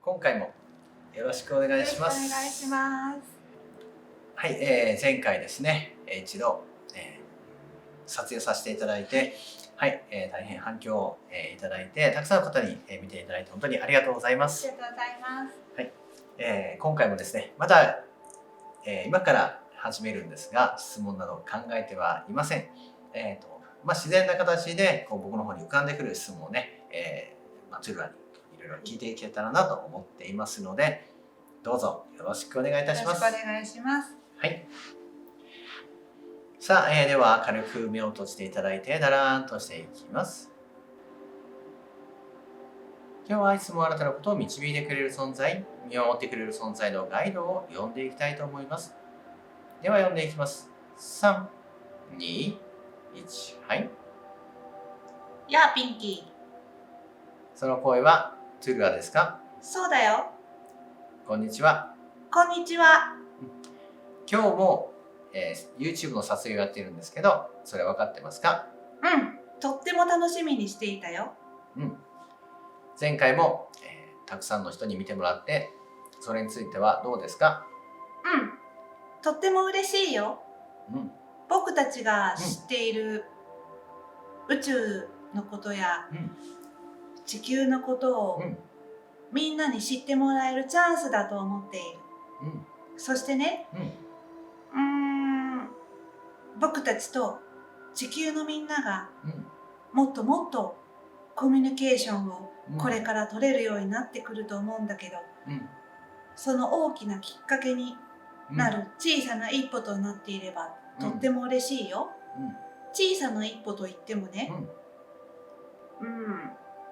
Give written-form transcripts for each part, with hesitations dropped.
今回もよろしくお願いします。よろしくお願いします。はい、前回ですね、一度、撮影させていただいて、はい、大変反響を、いただいて、たくさんの方に、見ていただいて本当にありがとうございまあす。りがとうございます。はい、今回もですね、また、今から始めるんですが、質問など考えてはいません。自然な形でこう僕の方に浮かんでくる質問をね、トゥルアにいろいろ聞いていけたらなと思っていますので、どうぞよろしくお願いいたします。よろしくお願いします。はい。さあ、では軽く目を閉じていただいて、だらーんとしていきます。今日はいつもあなたのことを導いてくれる存在、見守ってくれる存在のガイドを読んでいきたいと思います。では読んでいきます。3、2、1、はい。やあ、ピンキー。その声はトゥルアですか？そうだよ。こんにちは。こんにちは。今日も、YouTube の撮影をやっているんですけど、それ分かってますか？とっても楽しみにしていたよ。前回も、たくさんの人に見てもらって、それについてはどうですか？とっても嬉しいよ。僕たちが知っている宇宙のことや地球のことをみんなに知ってもらえるチャンスだと思っている。そしてね、僕たちと地球のみんながもっともっとコミュニケーションをこれから取れるようになってくると思うんだけど、その大きなきっかけになる小さな一歩となっていればとっても嬉しいよ。小さな一歩といってもね、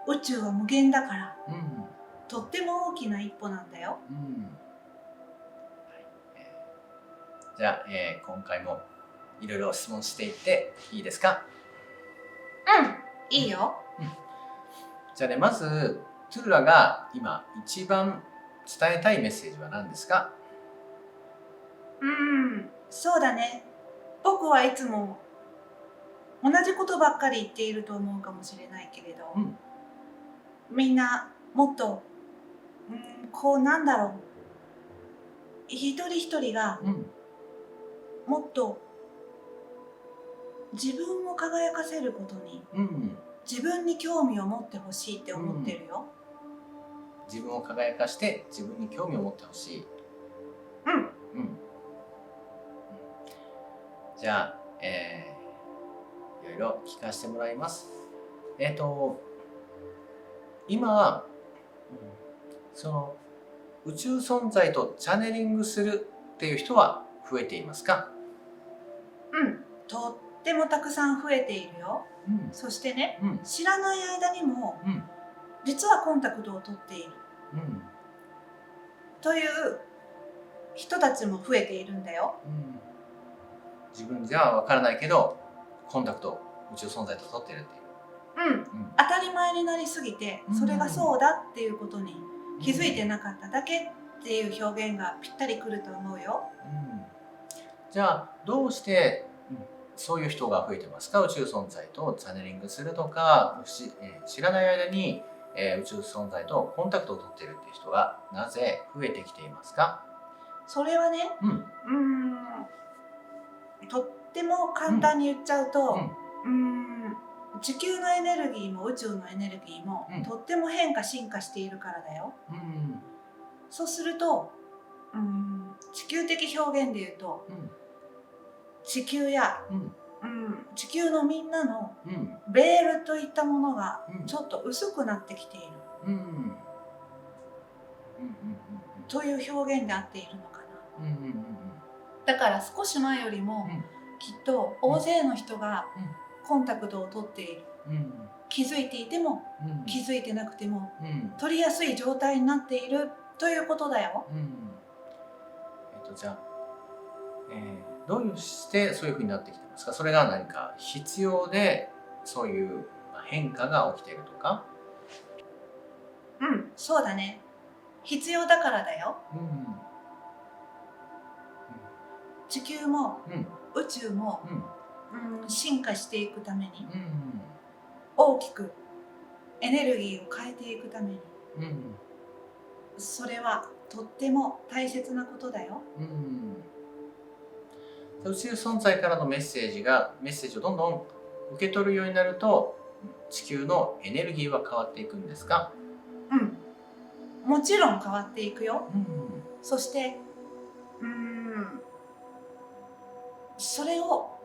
宇宙は無限だから、とっても大きな一歩なんだよ。じゃあ、今回もいろいろ質問していっていいですか？いいよ。じゃあね、まずトゥルラが今一番伝えたいメッセージは何ですか？そうだね。僕はいつも同じことばっかり言っていると思うかもしれないけれど、みんなもっと、なんだろう、一人一人がもっと自分を輝かせることに、自分に興味を持ってほしいって思ってるよ。自分を輝かして自分に興味を持ってほしい。じゃあ、いろいろ聞かせてもらいます。今、その宇宙存在とチャネリングするっていう人は増えていますか？とってもたくさん増えているよ。そしてね、知らない間にも、実はコンタクトを取っている、という人たちも増えているんだよ。自分じゃわからないけどコンタクトを宇宙存在と取ってるっていう。当たり前になりすぎて、それがそうだっていうことに気づいてなかっただけっていう表現がぴったりくると思うよ。じゃあどうして、そういう人が増えてますか？宇宙存在とチャネリングするとか、知らない間に、宇宙存在とコンタクトを取っているっていう人がなぜ増えてきていますか？それはね、とっても簡単に言っちゃうと、地球のエネルギーも宇宙のエネルギーもとっても変化進化しているからだよ。そうすると、地球的表現で言うと、地球や、地球のみんなのベールといったものがちょっと薄くなってきている、という表現で合っているのかな。だから少し前よりも、きっと大勢の人がコンタクトを取っている。気づいていても、気づいてなくても、取りやすい状態になっているということだよ。じゃあ、どうしてそういうふうになってきてますか？それが何か必要でそういう変化が起きているとか？そうだね。必要だからだよ。地球も、宇宙も、進化していくために、大きくエネルギーを変えていくために、それはとっても大切なことだよ。宇宙存在からのメッセージをどんどん受け取るようになると、地球のエネルギーは変わっていくんですか？もちろん変わっていくよ。そしてそれを、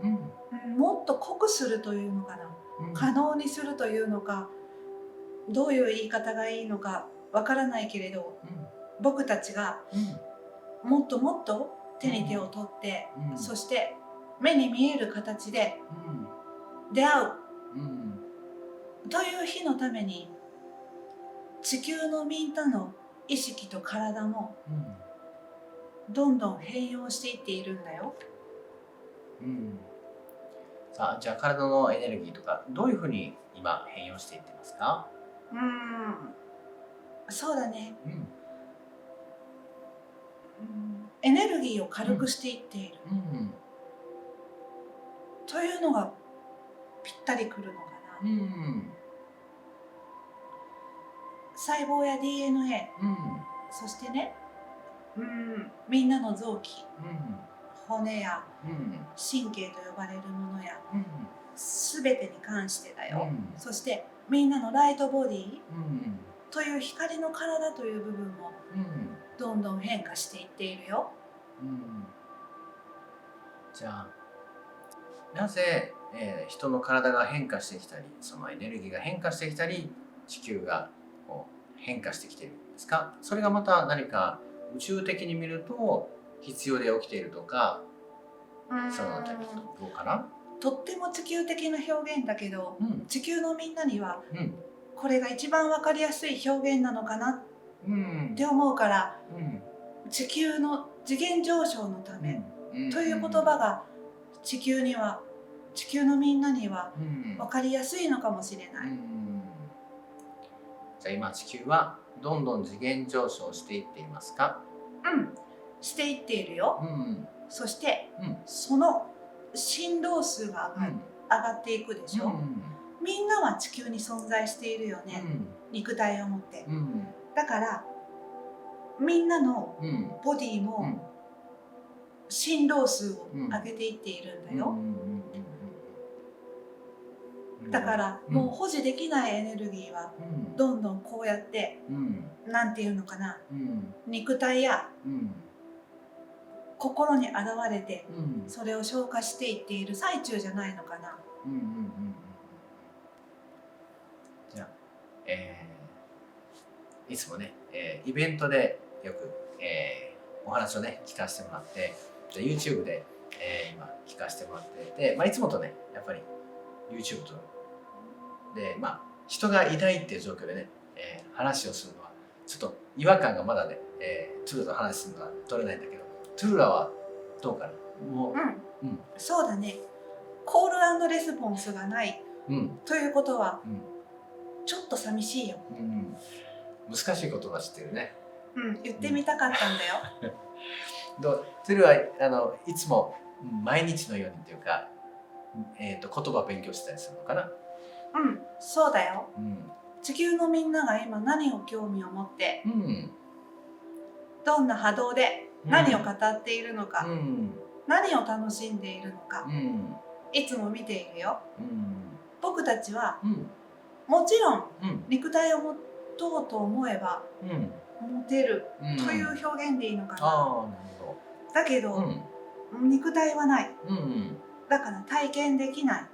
もっと濃くするというのかな、可能にするというのか、どういう言い方がいいのかわからないけれど、僕たちがもっともっと手に手を取って、そして目に見える形で出会う、という日のために、地球のみんなの意識と体もどんどん変容していっているんだよ。さあ、じゃあ体のエネルギーとかどういうふうに今変容していってますか？そうだね、エネルギーを軽くしていっている、というのがぴったりくるのかな。細胞や DNA、そしてね、みんなの臓器、骨や神経と呼ばれるものや、全てに関してだよ。そしてみんなのライトボディ、という光の体という部分もどんどん変化していっているよ。じゃあなぜ、人の体が変化してきたり、そのエネルギーが変化してきたり、地球がこう変化してきているんですか？それがまた何か宇宙的に見ると必要で起きているとか、そのあたりどうかな？とっても地球的な表現だけど、地球のみんなにはこれが一番わかりやすい表現なのかなって思うから、地球の次元上昇のためという言葉が地球のみんなにはわかりやすいのかもしれない。じゃあ今地球はどんどん次元上昇していっていますか？していっているよ。そして、その振動数が上がっていくでしょ。みんなは地球に存在しているよね、肉体を持って。だからみんなのボディも振動数を上げていっているんだよ。だからもう保持できないエネルギーはどんどんこうやってなんていうのかな、肉体や心に現れてそれを消化していっている最中じゃないのかな。じゃあ、いつもね、イベントでよく、お話をね聞かせてもらって、じゃあ YouTube で、今聞かせてもらってて、いつもとねやっぱり YouTube とで人がいないっていう状況でね、話をするのはちょっと違和感がまだね、トゥーラと話するのは取れないんだけど、トゥーラはどうかな？そうだね。コール&レスポンスがない、ということは、ちょっと寂しいよ。難しい言葉知ってるね。言ってみたかったんだよ。トゥルはいつも毎日のようにというか、言葉を勉強したりするのかな？そうだよ。地球のみんなが今何を興味を持って、どんな波動で何を語っているのか、何を楽しんでいるのか、いつも見ているよ。僕たちは、もちろん肉体を持とうと思えば持てるという表現でいいのかな。だけど、肉体はない。だから体験できない。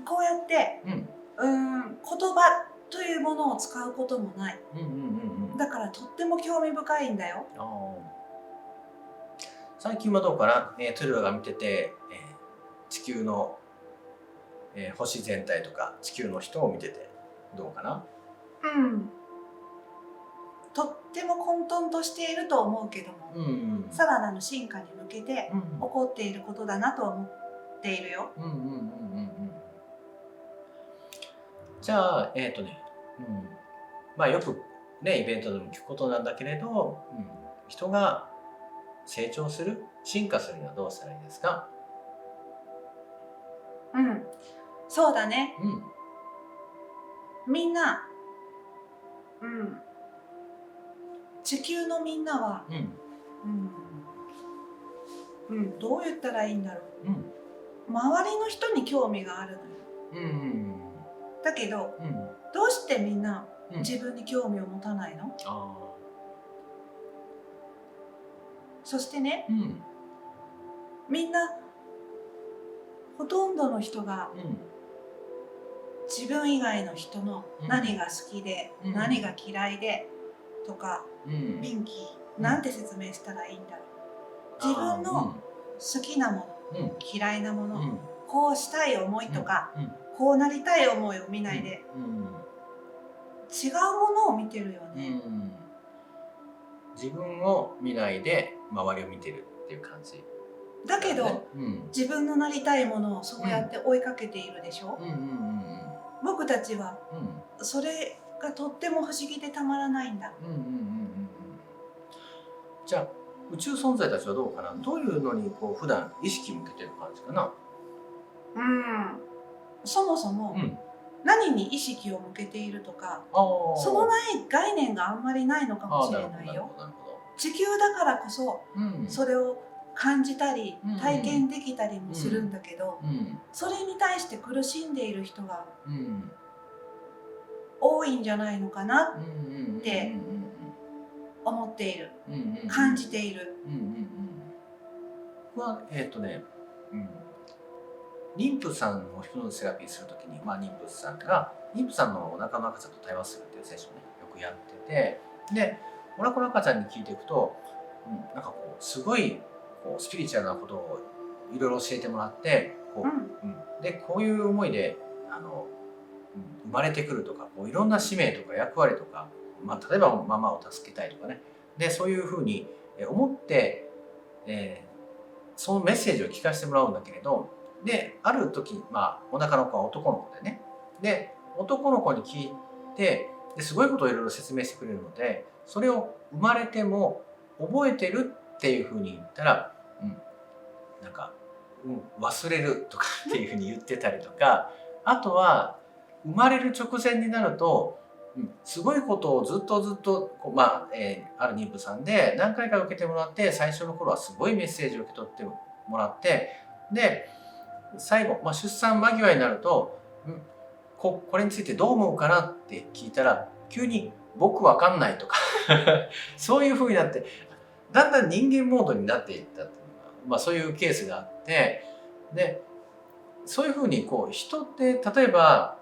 こうやって言葉というものを使うこともない。だからとっても興味深いんだよ。最近はどうかな？トゥルが見てて、地球の、星全体とか地球の人を見ててどうかな？とっても混沌としていると思うけども、さらなる進化に向けて起こっていることだなと思っているよ。じゃあよくねイベントでも聞くことなんだけれど、人が成長する、進化するにはどうしたらいいですか？そうだね。みんな、地球のみんなは、どう言ったらいいんだろう、周りの人に興味があるのよ。だけど、どうしてみんな自分に興味を持たないの？そしてね、みんなほとんどの人が自分以外の人の何が好きで、何が嫌いでとか、ピンキーなんて説明したらいいんだろう。自分の好きなもの、嫌いなもの、こうしたい思いとか、こうなりたい思いを見ないで、違うものを見てるよね。自分を見ないで周りを見てるっていう感じ。だけど、自分のなりたいものをそうやって追いかけているでしょ。僕たちはそれがとっても不思議でたまらないんだ。じゃあ宇宙存在たちはどうかな、どういうのにこう普段意識向けてる感じかな。そもそも、何に意識を向けているとか、そのない概念があんまりないのかもしれないよ。地球だからこそ、それを感じたり体験できたりもするんだけど、それに対して苦しんでいる人が多いんじゃないのかなって思っている、感じている。妊婦さんをヒプノセラピーするときに、妊婦さんのお腹の赤ちゃんと対話するっていうセッションね、よくやってて、でお腹の赤ちゃんに聞いていくと、なんかこうすごいこうスピリチュアルなことをいろいろ教えてもらって、でこういう思いで生まれてくるとか、こういろんな使命とか役割とか、例えばママを助けたいとかね、でそういうふうに思って、そのメッセージを聞かせてもらうんだけれど、である時、お腹の子は男の子でね、で男の子に聞いて、ですごいことをいろいろ説明してくれるので、それを生まれても覚えてるっていうふうに言ったら、なんか、忘れるとかっていうふうに言ってたりとか、あとは生まれる直前になると、すごいことをずっとある妊婦さんで何回か受けてもらって、最初の頃はすごいメッセージを受け取ってもらって、で最後、出産間際になると、これについてどう思うかなって聞いたら、急に僕わかんないとかそういう風になって、だんだん人間モードになっていったっていうのが、そういうケースがあって、でそういう風にこう人って例えば、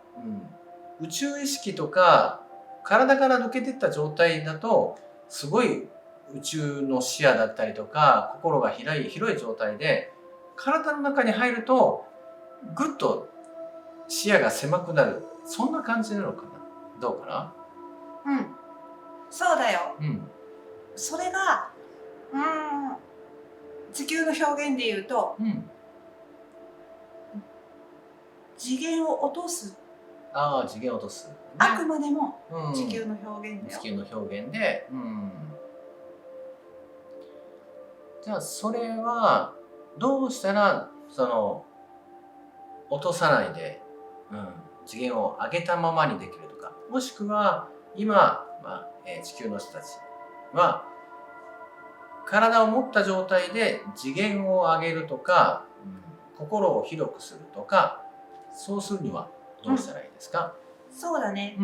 宇宙意識とか体から抜けていった状態だと、すごい宇宙の視野だったりとか心が広い状態で、体の中に入るとぐっと視野が狭くなる、そんな感じなのかな、どうかな。そうだよ。それが地球の表現で言うと、次元を落とす。次元を落とす、あくまでも地球の表現だよ。地球の表現で、じゃあそれはどうしたら落とさないで、次元を上げたままにできるとか、もしくは今、地球の人たちは体を持った状態で次元を上げるとか、心を広くするとか、そうするにはどうしたらいいですか？そうだね、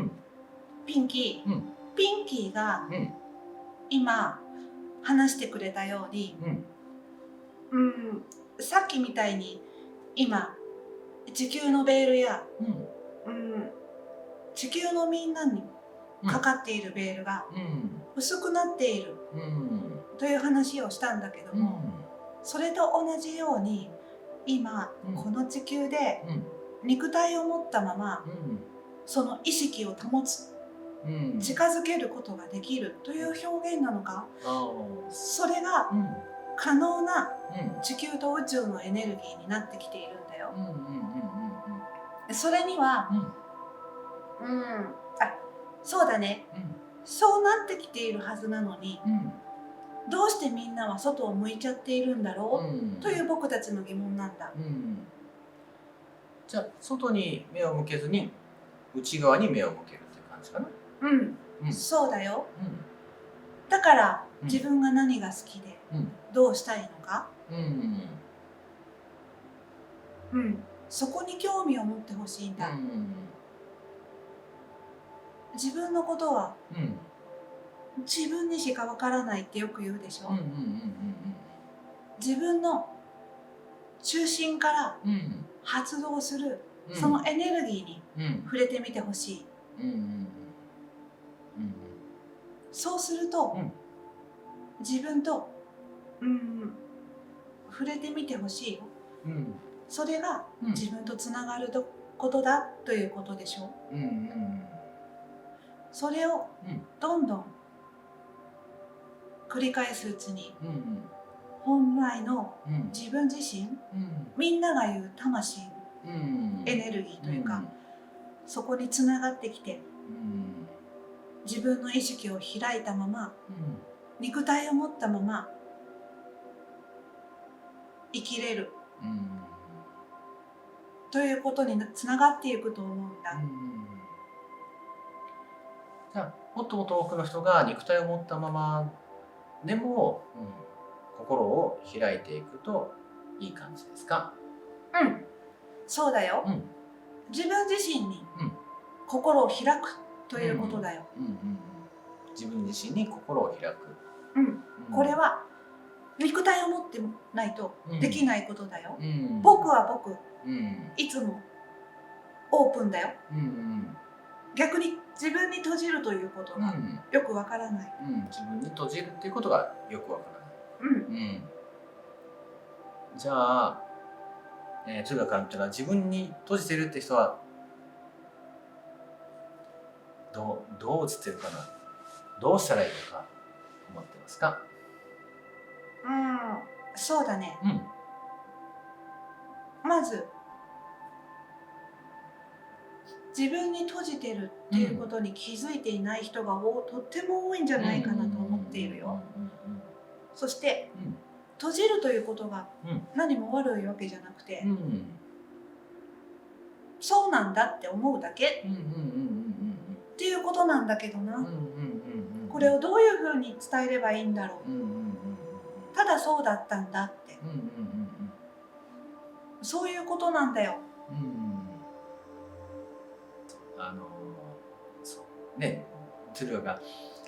ピンキーが今話してくれたように、さっきみたいに今地球のベールや、地球のみんなにかかっているベールが薄くなっているという話をしたんだけども、それと同じように今この地球で肉体を持ったままその意識を保つ、近づけることができるという表現なのか、それが可能な地球と宇宙のエネルギーになってきているんだよ。それには、そうだね、そうなってきているはずなのに、どうしてみんなは外を向いちゃっているんだろう、という僕たちの疑問なんだ。じゃあ外に目を向けずに内側に目を向けるっていう感じかな。そうだよ。だからうん自分が何が好きでうんどうしたいのか、うんそこに興味を持ってほしいんだ。自分のことは自分にしかわからないってよく言うでしょ。自分の中心から発動するそのエネルギーに触れてみてほしい。そうすると、自分と、触れてみてほしいよ。それが自分とつながることだということでしょ。それをどんどん繰り返すうちに、本来の自分自身、みんなが言う魂のエネルギーというか、そこにつながってきて、自分の意識を開いたまま、肉体を持ったまま生きれる、ということにつながっていくと思うんだ。じゃあもっともっと多くの人が肉体を持ったままでも、心を開いていくといい感じですか？そうだよ。自分自身に心を開くということだよ。自分自身に心を開く。これは肉体を持ってないとできないことだよ。僕僕は僕、いつもオープンだよ。逆に自分に閉じるということがよくわからない。自分に閉じるっていうことがよくわからない。じゃあ、中学から見たら自分に閉じてるって人はどう映ってるかな、どうしたらいいのか思ってますか？そうだね。まず自分に閉じてるっていうことに気づいていない人がとっても多いんじゃないかなと思っているよ。そして閉じるということが何も悪いわけじゃなくて、そうなんだって思うだけっていうことなんだけどな。これをどういうふうに伝えればいいんだろう。ただそうだったんだって、そういうことなんだよ。ね、鶴が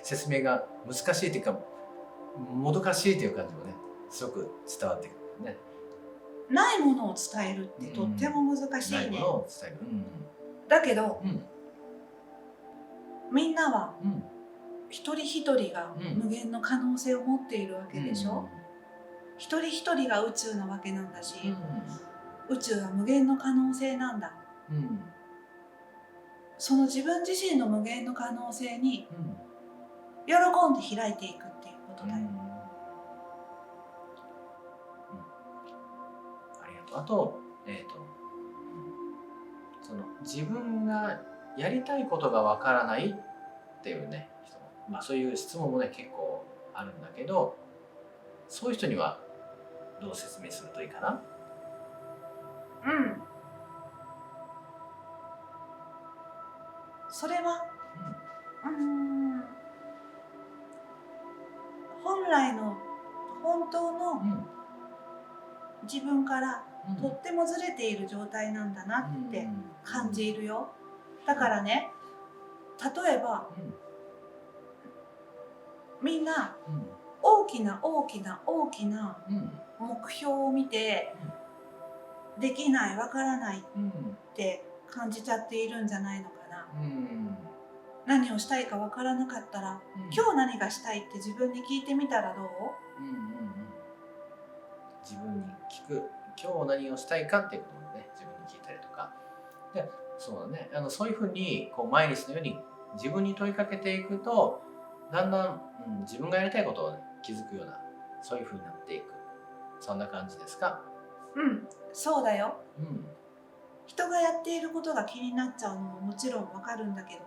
説明が難しいというかもどかしいという感じもね、すごく伝わってくるね。ないものを伝えるってとっても難しいね。ないものを伝える。だけど、みんなは一人一人が無限の可能性を持っているわけでしょ。一人一人が宇宙なわけなんだし、宇宙は無限の可能性なんだ。その自分自身の無限の可能性に喜んで開いていくっていうことだよ。ありがとう。あと、その自分がやりたいことがわからないっていうね人も、そういう質問もね結構あるんだけど、そういう人にはどう説明するといいかな？それは、本来の本当の自分からとってもずれている状態なんだなって感じるよ。だからね、例えば、みんな大きな大きな大きな目標を見て、できないわからないって感じちゃっているんじゃないのかな。何をしたいかわからなかったら、今日何がしたいって自分に聞いてみたらどう？自分に聞く、今日何をしたいかっていうことをね自分に聞いたりとかで、そうだね、そういうふうにこう毎日のように自分に問いかけていくと、だんだん、自分がやりたいことを、ね、気づくような、そういうふうになっていく、そんな感じですか？そうだよ。人がやっていることが気になっちゃうのももちろんわかるんだけど、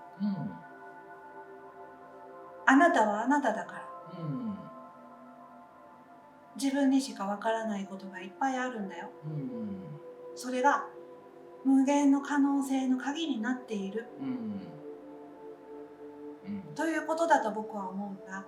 あなたはあなただから、自分にしかわからないことがいっぱいあるんだよ。それが無限の可能性の鍵になっている、ということだと僕は思うんだ。